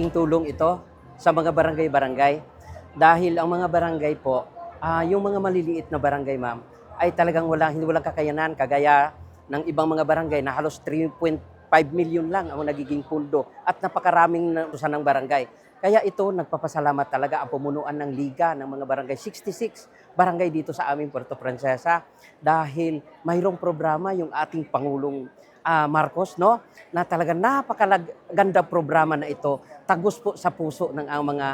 malaking tulong ito sa mga barangay-barangay dahil ang mga barangay po, yung mga maliliit na barangay ma'am, ay talagang hindi walang kakayanan kagaya ng ibang mga barangay na halos 3.5 million lang ang nagiging pundo at napakaraming nautusan ng barangay. Kaya ito, nagpapasalamat talaga ang pamunuan ng Liga ng mga barangay, 66 barangay dito sa aming Puerto Princesa dahil mayroong programa yung ating Pangulong Marcos, no? Na talaga napakaganda programa na ito, tagos po sa puso ng ang mga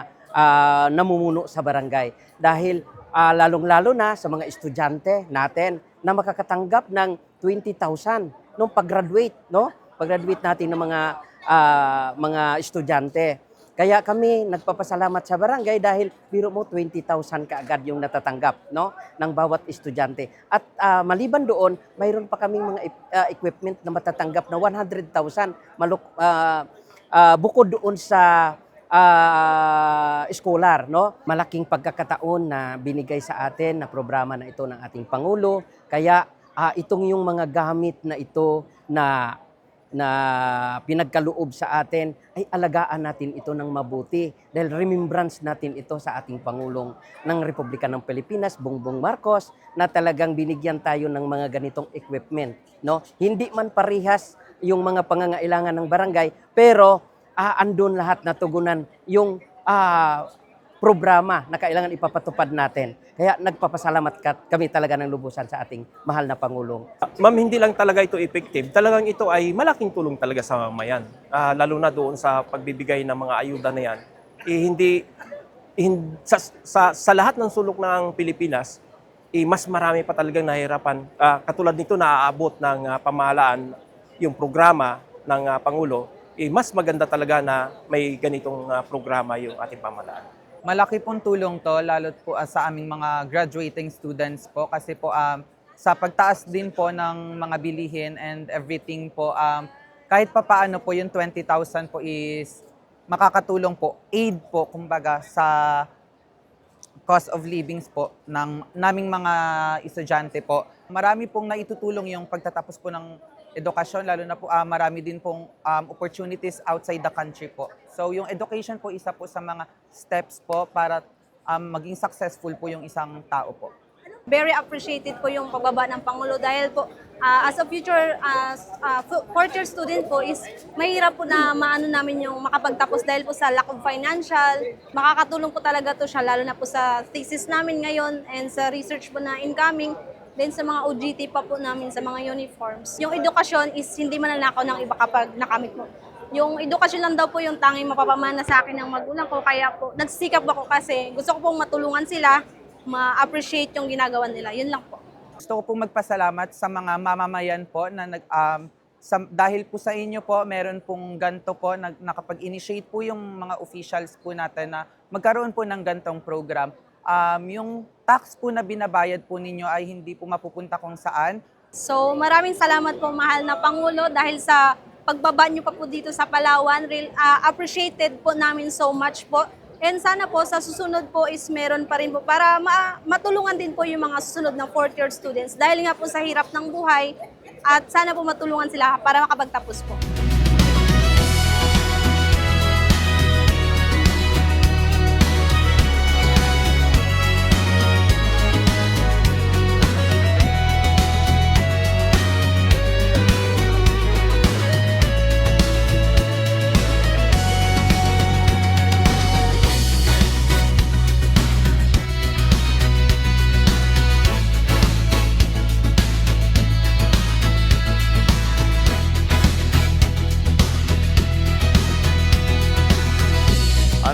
namumuno sa barangay. Dahil lalong-lalo na sa mga estudyante natin na makakatanggap ng 20,000 nung pag-graduate, no? Pag-graduate natin ng mga estudyante. Kaya kami nagpapasalamat sa barangay dahil biro mo 20,000 kaagad yung natatanggap, no, ng bawat estudyante. At maliban doon, mayroon pa kaming mga equipment na matatanggap na 100,000 bukod doon sa scholar, no? Malaking pagkakataon na binigay sa atin na programa na ito ng ating Pangulo. Kaya itong yung mga gamit na ito na pinagkaloob sa atin, ay alagaan natin ito ng mabuti dahil remembrance natin ito sa ating Pangulong ng Republika ng Pilipinas, Bongbong Marcos, na talagang binigyan tayo ng mga ganitong equipment, no? Hindi man parihas yung mga pangangailangan ng barangay, pero andun lahat na tugunan yung programa na kailangan ipapatupad natin. Kaya nagpapasalamat kami talaga ng lubusan sa ating mahal na Pangulong. Ma'am, hindi lang talaga ito effective. Talagang ito ay malaking tulong talaga sa mamayan. Lalo na doon sa pagbibigay ng mga ayuda na yan. Sa lahat ng sulok ng Pilipinas, mas marami pa talagang nahihirapan. Katulad nito, naaabot ng pamahalaan yung programa ng Pangulo. Mas maganda talaga na may ganitong programa yung ating pamahalaan. Malaki pong tulong to, lalo po sa aming mga graduating students po kasi po sa pagtaas din po ng mga bilihin and everything po, kahit papaano po yung 20,000 po is makakatulong po, aid po kumbaga sa cost of livings po ng naming mga estudyante po. Marami pong naitutulong yung pagtatapos po ng edukasyon, lalo na po marami din pong opportunities outside the country po. So yung education po isa po sa mga steps po para maging successful po yung isang tao po. Very appreciated po yung pagbaba ng Pangulo dahil po as a future fourth year student po is mahirap po na maano namin yung makapagtapos dahil po sa lack of financial. Makakatulong po talaga to siya lalo na po sa thesis namin ngayon and sa research po na incoming. Then sa mga OJT pa po namin sa mga uniforms. Yung edukasyon is hindi mananakaw ng iba kapag nakamit mo. Yung edukasyon lang daw po yung tanging mapapamana sa akin ng magulang ko. Kaya po nagsisikap ako kasi gusto ko pong matulungan sila, ma-appreciate yung ginagawa nila. Yun lang po. Gusto ko pong magpasalamat sa mga mamamayan po na dahil po sa inyo po, meron pong ganto po, nakapag-initiate po yung mga officials po natin na magkaroon po ng gantong program. Yung tax po na binabayad po ninyo ay hindi po mapupunta kung saan. So maraming salamat po mahal na Pangulo dahil sa pagbaba niyo pa po dito sa Palawan. Appreciated po namin so much po. And sana po sa susunod po is meron pa rin po para matulungan din po yung mga susunod na fourth year students dahil nga po sa hirap ng buhay at sana po matulungan sila para makapagtapos po.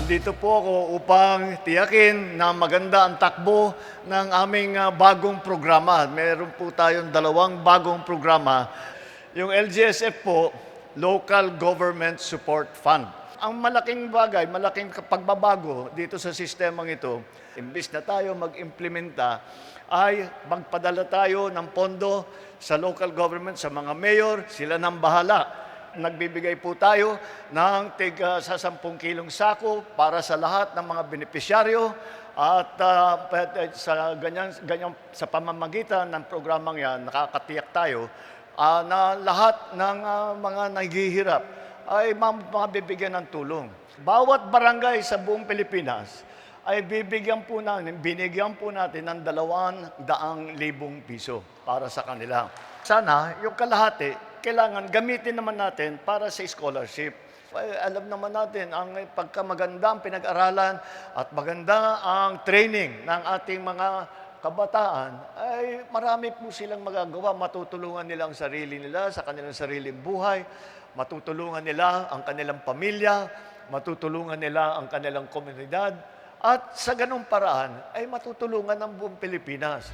Andito po ako upang tiyakin na maganda ang takbo ng aming bagong programa. Meron po tayong dalawang bagong programa. Yung LGSF po, Local Government Support Fund. Ang malaking bagay, malaking pagbabago dito sa sistemang ito, imbis na tayo mag-implementa, ay magpadala tayo ng pondo sa local government, sa mga mayor, sila nang bahala. Nagbibigay po tayo ng sa 10 kilong sako para sa lahat ng mga benepisyaryo at sa pamamagitan ng programang yan, nakakatiyak tayo na lahat ng mga naghihirap ay mabibigyan ng tulong. Bawat barangay sa buong Pilipinas ay binigyan po natin ng 200,000 piso para sa kanila. Sana yung kalahati, kailangan gamitin naman natin para sa scholarship. Alam naman natin, ang pagkamaganda ang pinag-aralan at maganda ang training ng ating mga kabataan, ay marami po silang magagawa. Matutulungan nila ang sarili nila sa kanilang sariling buhay, matutulungan nila ang kanilang pamilya, matutulungan nila ang kanilang komunidad, at sa ganung paraan ay matutulungan ang buong Pilipinas.